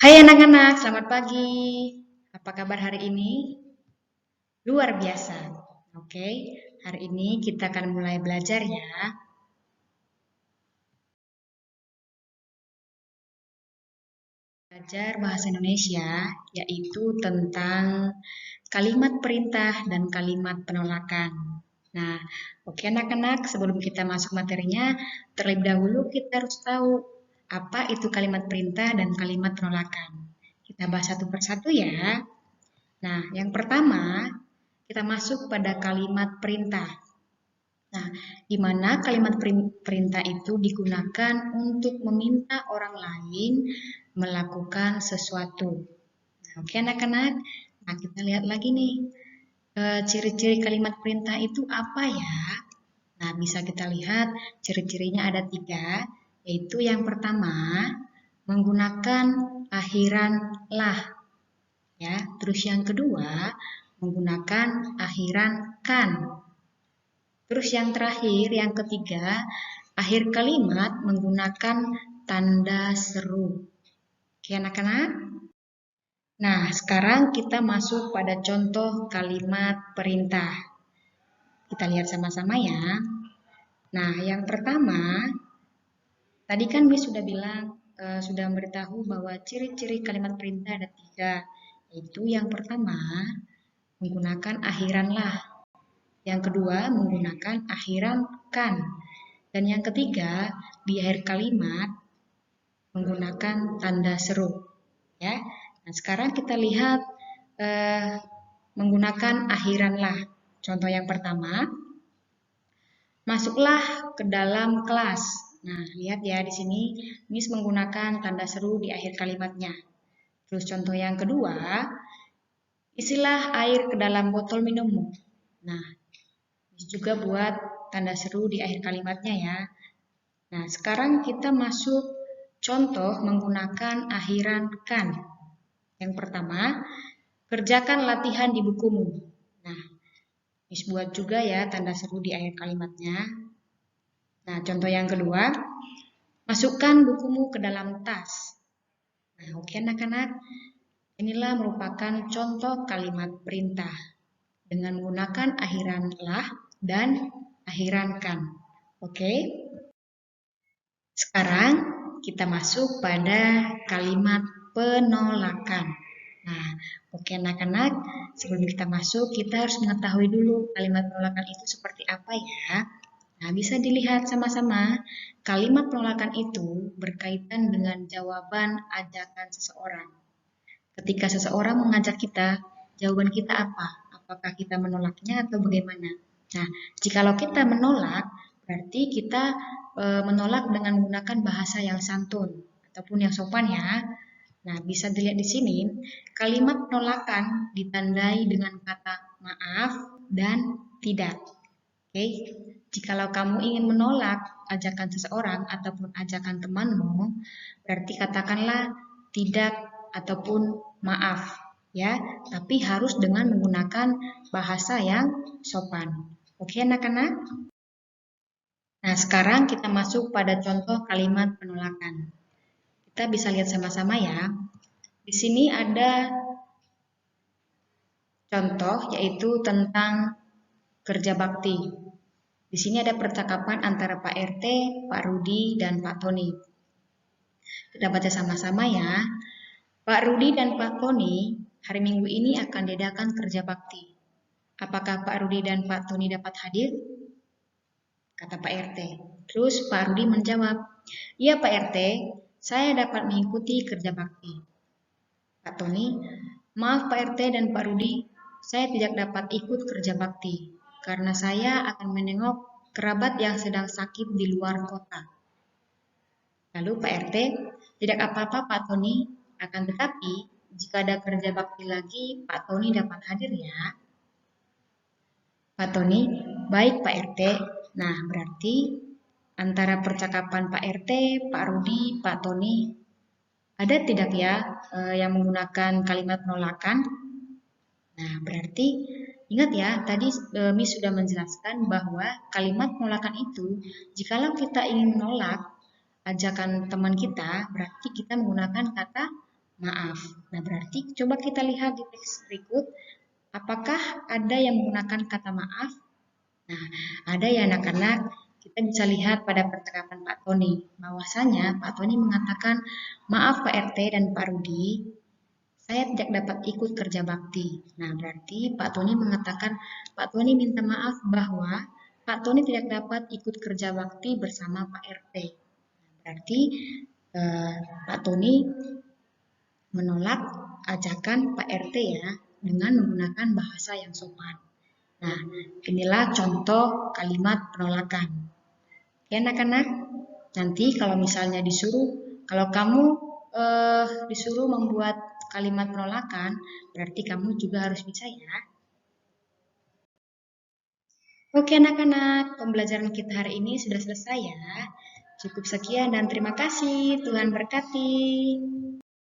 Hai anak-anak, selamat pagi. Apa kabar hari ini? Luar biasa. Oke, hari ini kita akan mulai belajar ya. Belajar bahasa Indonesia, yaitu tentang kalimat perintah dan kalimat penolakan. Nah, oke anak-anak, sebelum kita masuk materinya, terlebih dahulu kita harus tahu apa itu kalimat perintah dan kalimat penolakan. Kita bahas satu persatu ya. Nah, yang pertama, kita masuk pada kalimat perintah. Nah, di mana kalimat perintah itu digunakan untuk meminta orang lain melakukan sesuatu. Nah, oke anak-anak, nah kita lihat lagi nih, ciri-ciri kalimat perintah itu apa ya? Nah, bisa kita lihat ciri-cirinya ada 3, yaitu yang pertama, menggunakan akhiran lah. Ya, terus yang kedua, menggunakan akhiran kan. Terus yang terakhir, yang ketiga, akhir kalimat menggunakan tanda seru. Oke anak-anak? Nah, sekarang kita masuk pada contoh kalimat perintah. Kita lihat sama-sama ya. Nah, yang pertama, tadi kan Miss sudah bilang, sudah memberitahu bahwa ciri-ciri kalimat perintah ada 3. Yaitu yang pertama, menggunakan akhiran lah. Yang kedua, menggunakan akhiran kan. Dan yang ketiga, di akhir kalimat menggunakan tanda seru. Ya. Nah, sekarang kita lihat menggunakan akhiran lah. Contoh yang pertama, masuklah ke dalam kelas. Nah, lihat ya di sini Miss menggunakan tanda seru di akhir kalimatnya. Terus contoh yang kedua, isilah air ke dalam botol minummu. Nah, Miss juga buat tanda seru di akhir kalimatnya ya. Nah, sekarang kita masuk contoh menggunakan akhiran kan. Yang pertama, kerjakan latihan di bukumu. Nah, Miss buat juga ya tanda seru di akhir kalimatnya. Nah, contoh yang kedua, masukkan bukumu ke dalam tas. Nah, oke anak-anak, inilah merupakan contoh kalimat perintah dengan menggunakan akhiran lah dan akhiran kan. Oke? Sekarang kita masuk pada kalimat penolakan. Nah, oke anak-anak, sebelum kita masuk, kita harus mengetahui dulu kalimat penolakan itu seperti apa ya. Nah, bisa dilihat sama-sama, kalimat penolakan itu berkaitan dengan jawaban ajakan seseorang. Ketika seseorang mengajak kita, jawaban kita apa? Apakah kita menolaknya atau bagaimana? Nah, jikalau kita menolak, berarti kita menolak dengan menggunakan bahasa yang santun ataupun yang sopan ya. Nah, bisa dilihat di sini, kalimat penolakan ditandai dengan kata maaf dan tidak. Oke, jikalau kamu ingin menolak ajakan seseorang ataupun ajakan temanmu, berarti katakanlah tidak ataupun maaf ya, tapi harus dengan menggunakan bahasa yang sopan. Oke anak-anak? Nah, sekarang kita masuk pada contoh kalimat penolakan. Kita bisa lihat sama-sama ya. Di sini ada contoh yaitu tentang kerja bakti. Di sini ada percakapan antara Pak RT, Pak Rudi, dan Pak Tony. Kita baca sama-sama ya. Pak Rudi dan Pak Tony hari Minggu ini akan diadakan kerja bakti. Apakah Pak Rudi dan Pak Tony dapat hadir? Kata Pak RT. Terus Pak Rudi menjawab, iya Pak RT, saya dapat mengikuti kerja bakti. Pak Tony, maaf Pak RT dan Pak Rudi, saya tidak dapat ikut kerja bakti karena saya akan menengok kerabat yang sedang sakit di luar kota. Lalu Pak RT, tidak apa-apa Pak Tony, akan tetapi jika ada kerja bakti lagi, Pak Tony dapat hadir ya. Pak Tony, baik Pak RT. Nah, berarti antara percakapan Pak RT, Pak Rudi, Pak Tony, ada tidak ya yang menggunakan kalimat penolakan? Nah, berarti ingat ya, tadi Miss sudah menjelaskan bahwa kalimat penolakan itu, jikalau kita ingin menolak ajakan teman kita, berarti kita menggunakan kata maaf. Nah, berarti coba kita lihat di teks berikut, apakah ada yang menggunakan kata maaf? Nah, ada ya anak-anak, kita bisa lihat pada percakapan Pak Tony, bahwasanya Pak Tony mengatakan, maaf Pak RT dan Pak Rudi, saya tidak dapat ikut kerja bakti. Nah, berarti Pak Tony mengatakan, Pak Tony minta maaf bahwa Pak Tony tidak dapat ikut kerja bakti bersama Pak RT. Berarti eh, Pak Tony menolak ajakan Pak RT ya, dengan menggunakan bahasa yang sopan. Nah, inilah contoh kalimat penolakan. Ya anak-anak, nanti kalau misalnya disuruh, kalau kamu disuruh membuat kalimat penolakan, berarti kamu juga harus bisa ya. Oke anak-anak, pembelajaran kita hari ini sudah selesai ya. Cukup sekian dan terima kasih. Tuhan berkati.